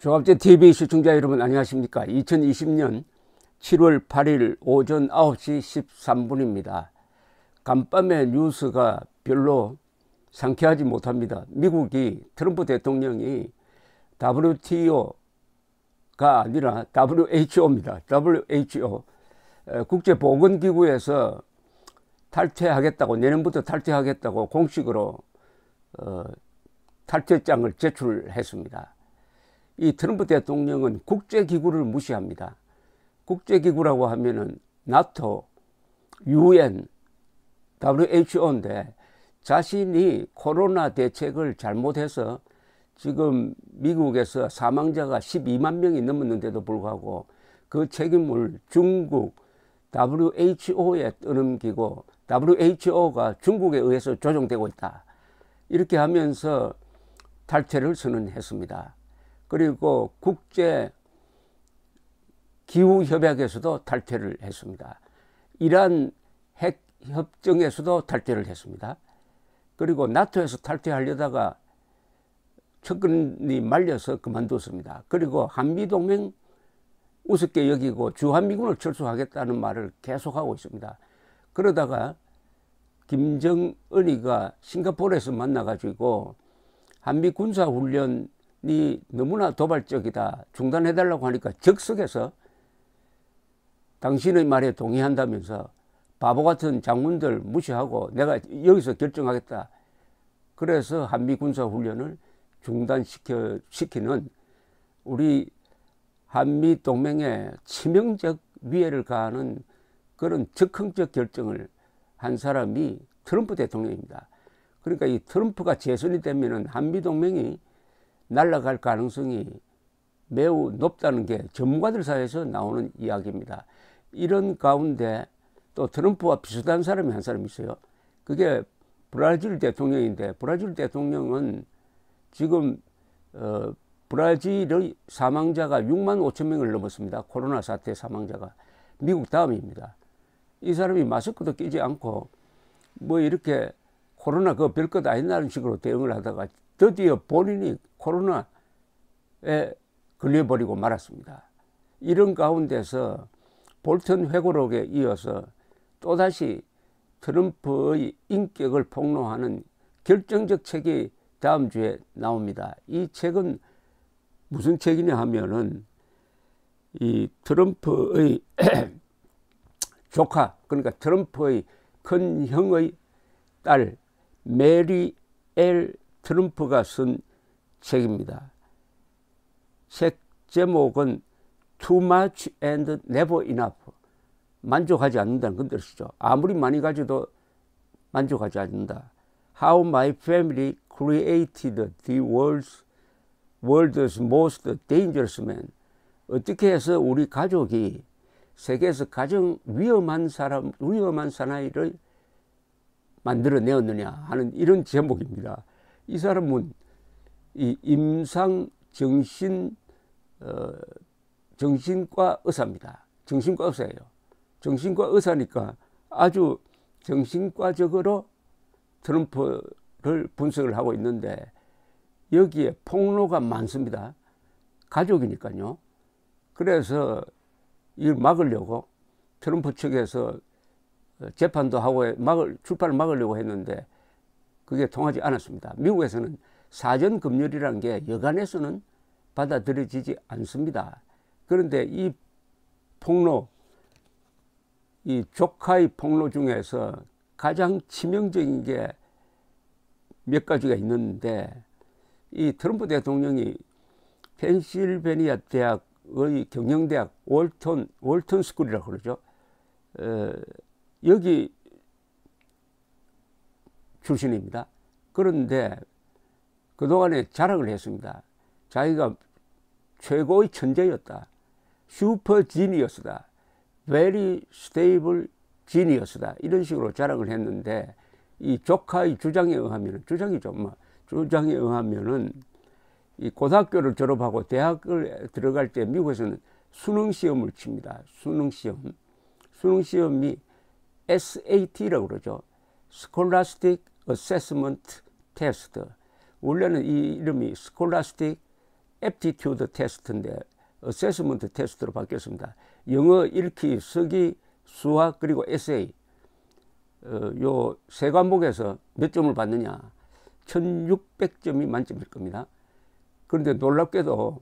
종합제TV 시청자 여러분 안녕하십니까. 2020년 7월 8일 오전 9시 13분입니다. 간밤에 뉴스가 별로 상쾌하지 못합니다. 미국이 트럼프 대통령이 WTO가 아니라 WHO입니다. WHO 국제보건기구에서 탈퇴하겠다고, 내년부터 탈퇴하겠다고 공식으로 탈퇴장을 제출했습니다. 이 트럼프 대통령은 국제기구를 무시합니다. 국제기구라고 하면은 나토, UN, WHO인데 자신이 코로나 대책을 잘못해서 지금 미국에서 사망자가 12만 명이 넘었는데도 불구하고 그 책임을 중국 WHO에 떠넘기고 WHO가 중국에 의해서 조종되고 있다. 이렇게 하면서 탈퇴를 선언했습니다. 그리고 국제 기후협약에서도 탈퇴를 했습니다. 이란 핵 협정에서도 탈퇴를 했습니다. 그리고 나토에서 탈퇴하려다가 척근이 말려서 그만뒀습니다. 그리고 한미동맹 우습게 여기고 주한미군을 철수하겠다는 말을 계속하고 있습니다. 그러다가 김정은이가 싱가포르에서 만나가지고 한미 군사훈련이 너무나 도발적이다, 중단해달라고 하니까 즉석에서 당신의 말에 동의한다면서 바보 같은 장군들 무시하고 내가 여기서 결정하겠다. 그래서 한미 군사훈련을 중단시키는 우리 한미 동맹에 치명적 위해를 가하는 그런 적극적 결정을 한 사람이 트럼프 대통령입니다. 그러니까 이 트럼프가 재선이 되면은 한미 동맹이 날아갈 가능성이 매우 높다는 게 전문가들 사이에서 나오는 이야기입니다. 이런 가운데 또 트럼프와 비슷한 사람이 한 사람이 있어요. 그게 브라질 대통령인데, 브라질 대통령은 지금 브라질의 사망자가 6만 5천 명을 넘었습니다. 코로나 사태 사망자가. 미국 다음입니다. 이 사람이 마스크도 끼지 않고 뭐 이렇게 코로나 그거 별것 아니라는 식으로 대응을 하다가 드디어 본인이 코로나에 걸려버리고 말았습니다. 이런 가운데서 볼턴 회고록에 이어서 또다시 트럼프의 인격을 폭로하는 결정적 책이 다음 주에 나옵니다. 이 책은 무슨 책이냐 하면은 이 트럼프의 조카, 그러니까 트럼프의 큰 형의 딸 메리 엘 트럼프가 쓴 책입니다. 책 제목은 Too much and never enough. 만족하지 않는다는 건 뜻이죠. 아무리 많이 가져도 만족하지 않는다. How my family created the world's most dangerous man. 어떻게 해서 우리 가족이 세계에서 가장 위험한 사나이를 만들어내었느냐 하는 이런 제목입니다. 이 사람은 이 임상 정신과 의사입니다. 정신과 의사예요. 정신과 의사니까 아주 정신과적으로 트럼프를 분석을 하고 있는데 여기에 폭로가 많습니다. 가족이니까요. 그래서 이걸 막으려고 트럼프 측에서 재판도 하고 출판을 막으려고 했는데 그게 통하지 않았습니다. 미국에서는 사전 검열이라는 게 여간에서는 받아들여지지 않습니다. 그런데 이 폭로, 이 조카의 폭로 중에서 가장 치명적인 게 몇 가지가 있는데 이 트럼프 대통령이 펜실베니아 대학의 경영대학 월턴 스쿨이라고 그러죠. 여기 출신입니다. 그런데 그동안에 자랑을 했습니다. 자기가 최고의 천재였다. 슈퍼 지니어스다. very stable genius다. 이런 식으로 자랑을 했는데 이 조카의 주장에 의하면, 주장에 의하면은 이 고등학교를 졸업하고 대학을 들어갈 때 미국에서는 수능 시험을 칩니다. 수능 시험이 SAT라고 그러죠. Scholastic Assessment Test. 원래는 이 이름이 Scholastic aptitude 테스트인데 어세스먼트 테스트로 바뀌었습니다. 영어 읽기, 쓰기, 수학 그리고 에세이 요 세 과목에서 몇 점을 받느냐? 1600점이 만점일 겁니다. 그런데 놀랍게도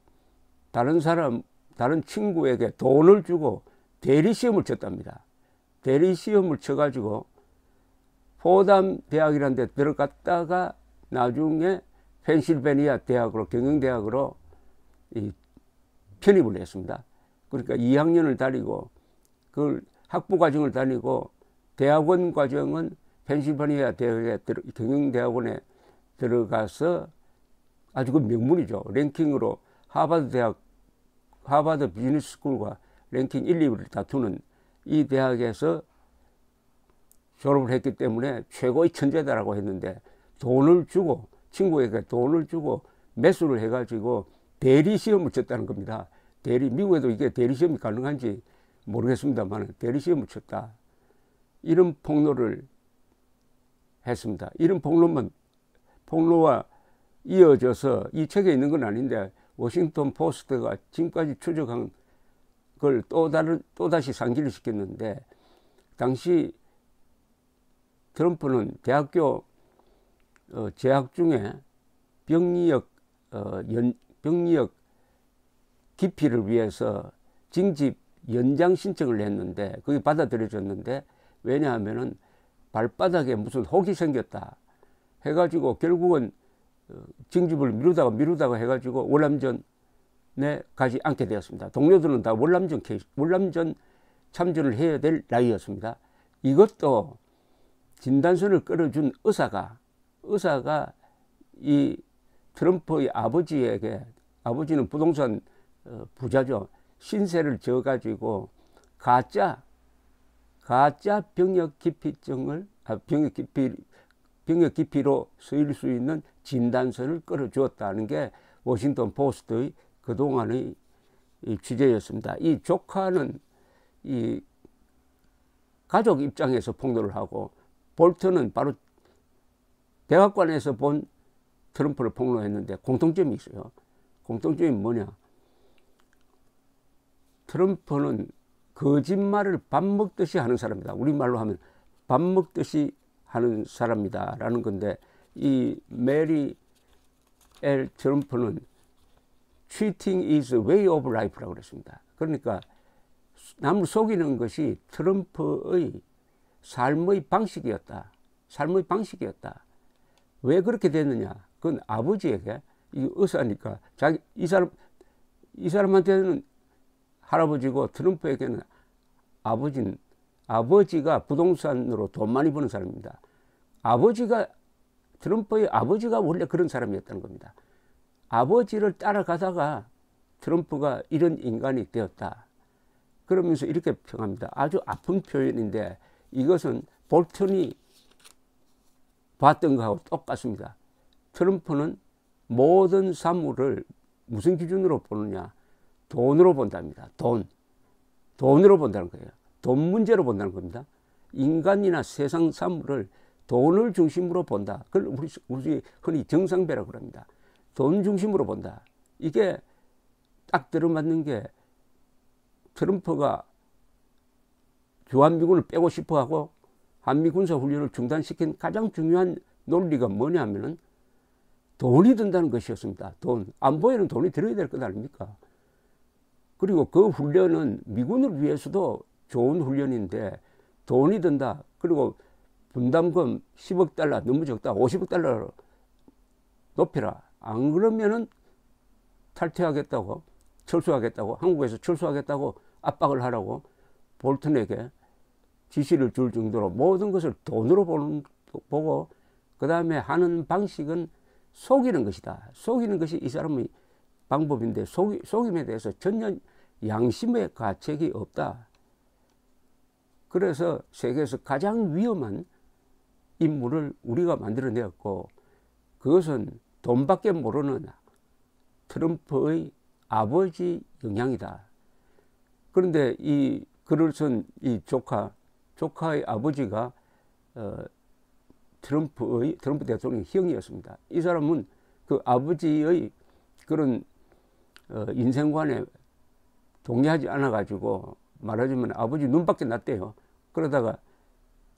다른 친구에게 돈을 주고 대리시험을 쳤답니다. 대리시험을 쳐가지고 포담 대학이라는 데 들어갔다가 나중에 펜실베니아 대학으로, 경영대학으로 편입을 했습니다. 그러니까 2학년을 다니고 그 학부 과정을 다니고 대학원 과정은 펜실베니아 대학에 경영대학원에 들어가서 아주 그 명문이죠. 랭킹으로 하버드 비즈니스 스쿨과 랭킹 1, 2위를 다투는 이 대학에서 졸업을 했기 때문에 최고의 천재다라고 했는데 돈을 주고 친구에게 돈을 주고 매수를 해가지고 대리시험을 쳤다는 겁니다. 미국에도 이게 대리시험이 가능한지 모르겠습니다만 대리시험을 쳤다. 이런 폭로를 했습니다. 이런 폭로와 이어져서 이 책에 있는 건 아닌데 워싱턴 포스트가 지금까지 추적한 걸 또다시 상기를 시켰는데 당시 트럼프는 대학교 재학 중에 병리역 기피를 위해서 징집 연장 신청을 했는데 그게 받아들여졌는데 왜냐하면은 발바닥에 무슨 혹이 생겼다 해가지고 결국은 징집을 미루다가 해가지고 월남전에 가지 않게 되었습니다. 동료들은 다 월남전 참전을 해야 될 나이였습니다. 이것도 진단서를 끌어준 의사가 이 트럼프의 아버지는 부동산 부자죠. 신세를 져가지고 가짜 병역 기피로 쓰일 수 있는 진단서를 끌어주었다는 게 워싱턴 포스트의 그동안의 취재였습니다. 이 조카는 이 가족 입장에서 폭로를 하고 볼턴은 바로 대학관에서 본 트럼프를 폭로했는데 공통점이 있어요. 공통점이 뭐냐? 트럼프는 거짓말을 밥 먹듯이 하는 사람이다. 우리말로 하면 밥 먹듯이 하는 사람이다 라는 건데 이 메리 엘 트럼프는 cheating is a way of life라고 그랬습니다. 그러니까 남을 속이는 것이 트럼프의 삶의 방식이었다. 왜 그렇게 됐느냐? 그건 아버지에게 이 의사니까 이 사람한테는 할아버지고 트럼프에게는 아버지가 부동산으로 돈 많이 버는 사람입니다. 트럼프의 아버지가 원래 그런 사람이었다는 겁니다. 아버지를 따라가다가 트럼프가 이런 인간이 되었다. 그러면서 이렇게 평합니다. 아주 아픈 표현인데 이것은 볼턴이 봤던 것하고 똑같습니다. 트럼프는 모든 사물을 무슨 기준으로 보느냐? 돈으로 본답니다. 돈으로 본다는 거예요. 돈 문제로 본다는 겁니다. 인간이나 세상 사물을 돈을 중심으로 본다. 그걸 우리 흔히 정상배라고 합니다. 돈 중심으로 본다. 이게 딱 들어맞는 게 트럼프가 주한미군을 빼고 싶어하고 한미군사훈련을 중단시킨 가장 중요한 논리가 뭐냐면은 돈이 든다는 것이었습니다. 안보에는 돈이 들어야 될 것 아닙니까? 그리고 그 훈련은 미군을 위해서도 좋은 훈련인데 돈이 든다. 그리고 분담금 10억 달러 너무 적다. 50억 달러로 높여라. 안 그러면은 탈퇴하겠다고, 철수하겠다고, 한국에서 철수하겠다고 압박을 하라고 볼턴에게 지시를 줄 정도로 모든 것을 돈으로 보고 그 다음에 하는 방식은 속이는 것이다. 속이는 것이 이 사람의 방법인데 속임에 대해서 전혀 양심의 가책이 없다. 그래서 세계에서 가장 위험한 인물을 우리가 만들어내었고 그것은 돈밖에 모르는 트럼프의 아버지 영향이다. 그런데 이 글을 쓴 이 조카의 아버지가 트럼프 대통령의 형이었습니다. 이 사람은 그 아버지의 그런 인생관에 동의하지 않아 가지고 말하자면 아버지 눈밖에 났대요. 그러다가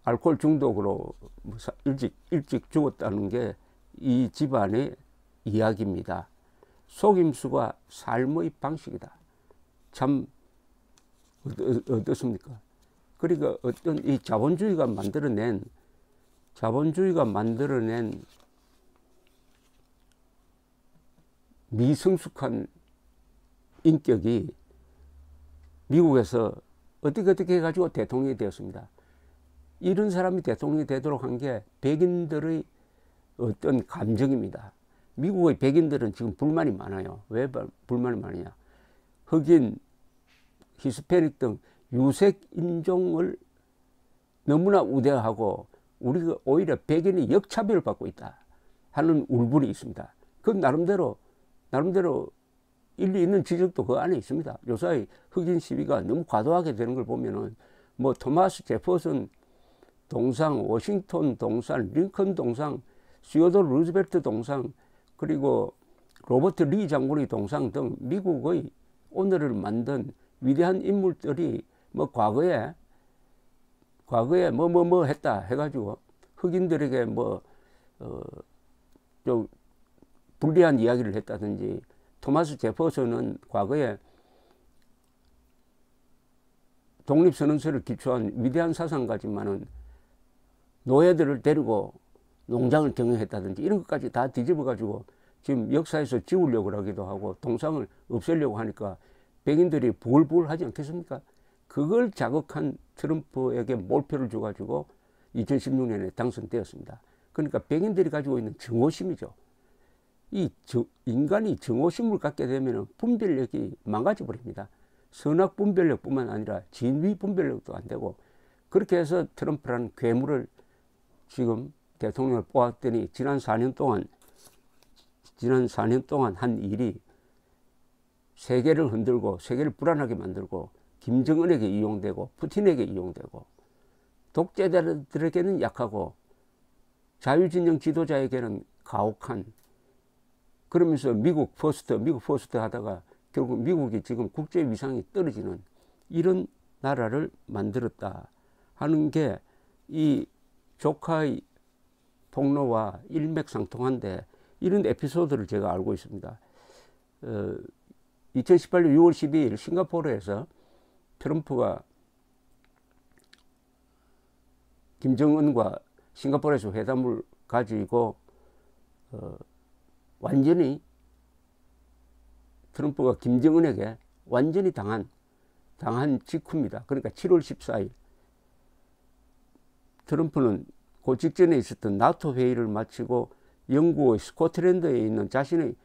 알코올 중독으로 일찍 죽었다는 게 이 집안의 이야기입니다. 속임수가 삶의 방식이다. 참 어떻습니까? 그러니까 어떤 이 자본주의가 만들어낸 미성숙한 인격이 미국에서 어떻게 해가지고 대통령이 되었습니다. 이런 사람이 대통령이 되도록 한 게 백인들의 어떤 감정입니다. 미국의 백인들은 지금 불만이 많아요. 왜 불만이 많으냐? 흑인, 히스패닉 등 유색 인종을 너무나 우대하고 우리가 오히려 백인이 역차별을 받고 있다 하는 울분이 있습니다. 그 나름대로 일리 있는 지적도 그 안에 있습니다. 요사이 흑인 시위가 너무 과도하게 되는 걸 보면은 뭐 토마스 제퍼슨 동상, 워싱턴 동상, 링컨 동상, 시어도르 루즈벨트 동상, 그리고 로버트 리 장군의 동상 등 미국의 오늘을 만든 위대한 인물들이 뭐 과거에 뭐 했다 해가지고 흑인들에게 좀 불리한 이야기를 했다든지, 토마스 제퍼슨은 과거에 독립선언서를 기초한 위대한 사상가지만은 노예들을 데리고 농장을 경영했다든지 이런 것까지 다 뒤집어가지고 지금 역사에서 지우려고 하기도 하고 동상을 없애려고 하니까 백인들이 부글부글 하지 않겠습니까? 그걸 자극한 트럼프에게 몰표를 줘가지고 2016년에 당선되었습니다. 그러니까 백인들이 가지고 있는 증오심이죠. 인간이 증오심을 갖게 되면 분별력이 망가져 버립니다. 선악 분별력뿐만 아니라 진위 분별력도 안 되고, 그렇게 해서 트럼프라는 괴물을 지금 대통령을 뽑았더니 지난 4년 동안 한 일이 세계를 흔들고 세계를 불안하게 만들고 김정은에게 이용되고 푸틴에게 이용되고 독재자들에게는 약하고 자유진영 지도자에게는 가혹한, 그러면서 미국 퍼스트 하다가 결국 미국이 지금 국제 위상이 떨어지는 이런 나라를 만들었다 하는 게 이 조카의 폭로와 일맥상통한데, 이런 에피소드를 제가 알고 있습니다. 2018년 6월 12일 싱가포르에서 트럼프가 김정은과 싱가포르에서 회담을 가지고 완전히 트럼프가 김정은에게 완전히 당한 직후입니다. 그러니까 7월 14일 트럼프는 그 직전에 있었던 나토 회의를 마치고 영국의 스코틀랜드에 있는 자신의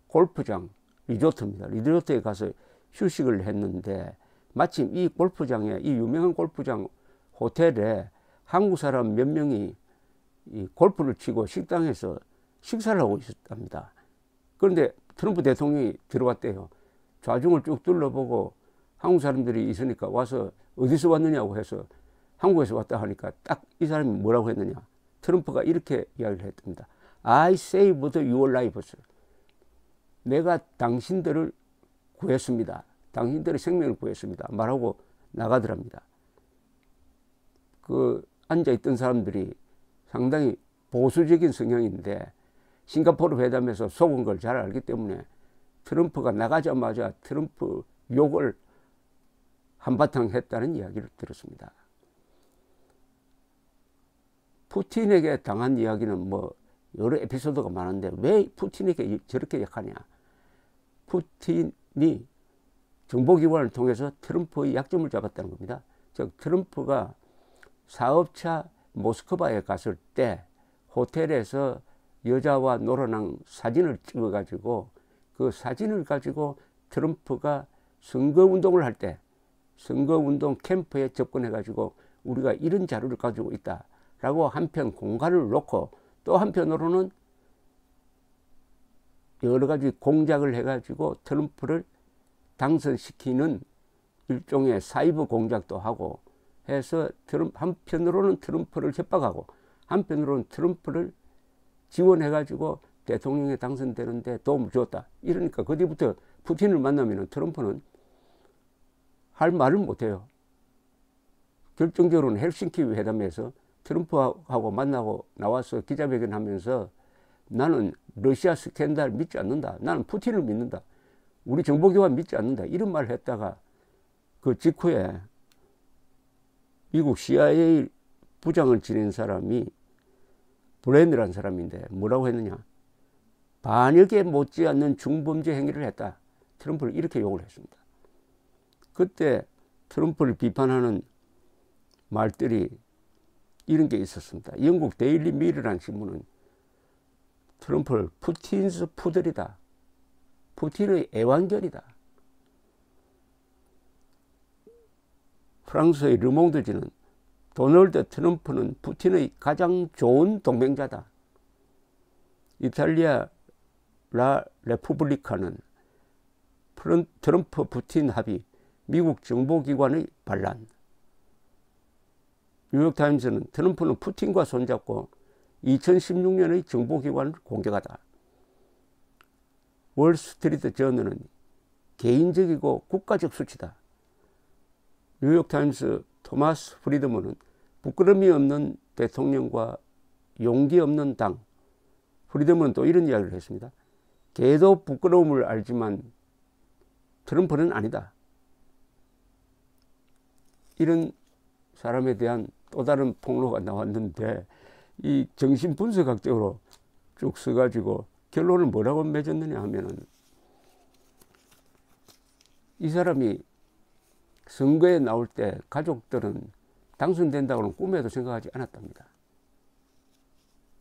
골프장 리조트입니다. 리조트에 가서 휴식을 했는데, 마침 이 골프장에, 이 유명한 골프장 호텔에 한국 사람 몇 명이 이 골프를 치고 식당에서 식사를 하고 있었답니다. 그런데 트럼프 대통령이 들어왔대요. 좌중을 쭉 둘러보고 한국 사람들이 있으니까 와서 어디서 왔느냐고 해서 한국에서 왔다 하니까 딱 이 사람이 뭐라고 했느냐. 트럼프가 이렇게 이야기를 했답니다. I saved your lives. 내가 당신들을 구했습니다. 당신들의 생명을 구했습니다. 말하고 나가더랍니다. 그 앉아있던 사람들이 상당히 보수적인 성향인데 싱가포르 회담에서 속은 걸 잘 알기 때문에 트럼프가 나가자마자 트럼프 욕을 한바탕 했다는 이야기를 들었습니다. 푸틴에게 당한 이야기는 뭐 여러 에피소드가 많은데 왜 푸틴에게 저렇게 약하냐. 푸틴이 정보기관을 통해서 트럼프의 약점을 잡았다는 겁니다. 즉 트럼프가 사업차 모스크바에 갔을 때 호텔에서 여자와 놀아난 사진을 찍어가지고 그 사진을 가지고 트럼프가 선거운동을 할 때 선거운동 캠프에 접근해가지고 우리가 이런 자료를 가지고 있다 라고 한편 공간을 놓고, 또 한편으로는 여러 가지 공작을 해가지고 트럼프를 당선시키는 일종의 사이버 공작도 하고 해서 한편으로는 트럼프를 협박하고 한편으로는 트럼프를 지원해가지고 대통령에 당선되는데 도움을 줬다. 이러니까 그 뒤부터 푸틴을 만나면 트럼프는 할 말을 못해요. 결정적으로는 헬싱키 회담에서 트럼프하고 만나고 나와서 기자회견하면서 나는 러시아 스캔들 믿지 않는다. 나는 푸틴을 믿는다. 우리 정보기관 믿지 않는다. 이런 말을 했다가 그 직후에 미국 CIA 부장을 지낸 사람이 브레인이라는 사람인데 뭐라고 했느냐. 반역에 못지않는 중범죄 행위를 했다. 트럼프를 이렇게 욕을 했습니다. 그때 트럼프를 비판하는 말들이 이런 게 있었습니다. 영국 데일리 메일이라는 신문은 트럼프를 푸틴스 푸들이다. 푸틴의 애완견이다. 프랑스의 르몽드지는 도널드 트럼프는 푸틴의 가장 좋은 동맹자다. 이탈리아 라 레푸블리카는 트럼프 푸틴 합의 미국 정보기관의 반란. 뉴욕타임스는 트럼프는 푸틴과 손잡고 2016년의 정보기관을 공격하다. 월스트리트 저널은 개인적이고 국가적 수치다. 뉴욕타임스 토마스 프리드먼은 부끄러움이 없는 대통령과 용기 없는 당. 프리드먼은 또 이런 이야기를 했습니다. 개도 부끄러움을 알지만 트럼프는 아니다. 이런 사람에 대한 또 다른 폭로가 나왔는데 이 정신분석학적으로 쭉 써가지고 결론을 뭐라고 맺었느냐 하면은 이 사람이 선거에 나올 때 가족들은 당선된다고는 꿈에도 생각하지 않았답니다.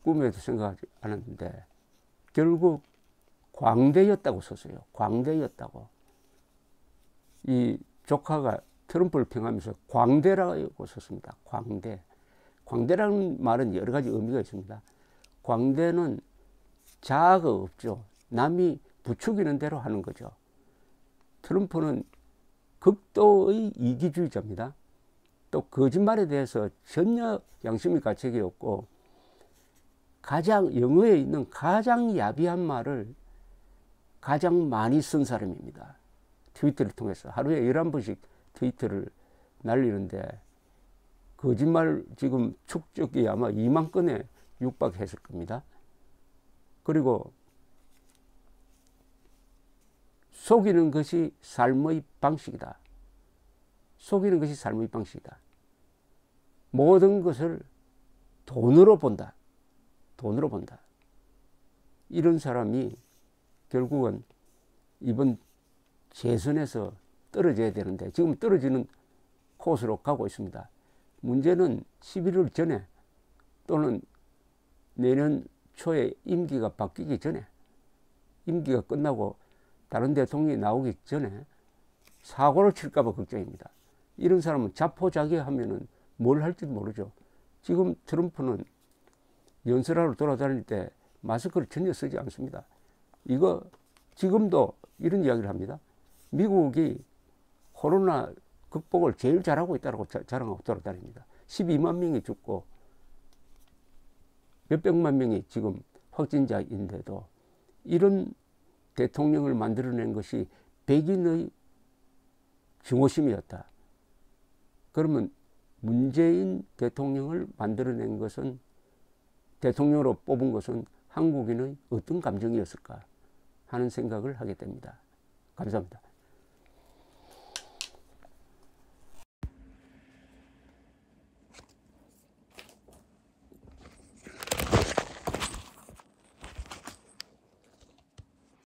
꿈에도 생각하지 않았는데 결국 광대였다고 썼어요. 광대였다고. 이 조카가 트럼프를 평하면서 광대라고 썼습니다. 광대. 광대라는 말은 여러 가지 의미가 있습니다. 광대는 자아가 없죠. 남이 부추기는 대로 하는 거죠. 트럼프는 극도의 이기주의자입니다. 또 거짓말에 대해서 전혀 양심의 가책이 없고 가장 영어에 있는 가장 야비한 말을 가장 많이 쓴 사람입니다. 트위터를 통해서 하루에 11번씩 트위터를 날리는데 거짓말 지금 축적이 아마 2만 건에 육박했을 겁니다. 그리고 속이는 것이 삶의 방식이다. 속이는 것이 삶의 방식이다. 모든 것을 돈으로 본다. 돈으로 본다. 이런 사람이 결국은 이번 재선에서 떨어져야 되는데 지금 떨어지는 코스로 가고 있습니다. 문제는 11월 전에 또는 내년 초에 임기가 바뀌기 전에 임기가 끝나고 다른 대통령이 나오기 전에 사고를 칠까 봐 걱정입니다. 이런 사람은 자포자기하면은 뭘 할지도 모르죠. 지금 트럼프는 연설하러 돌아다닐 때 마스크를 전혀 쓰지 않습니다. 이거 지금도 이런 이야기를 합니다. 미국이 코로나 극복을 제일 잘하고 있다고 자랑하고 돌아다닙니다. 12만 명이 죽고 몇백만 명이 지금 확진자인데도 이런 대통령을 만들어낸 것이 백인의 증오심이었다. 그러면 문재인 대통령을 만들어낸 것은 대통령으로 뽑은 것은 한국인의 어떤 감정이었을까 하는 생각을 하게 됩니다. 감사합니다.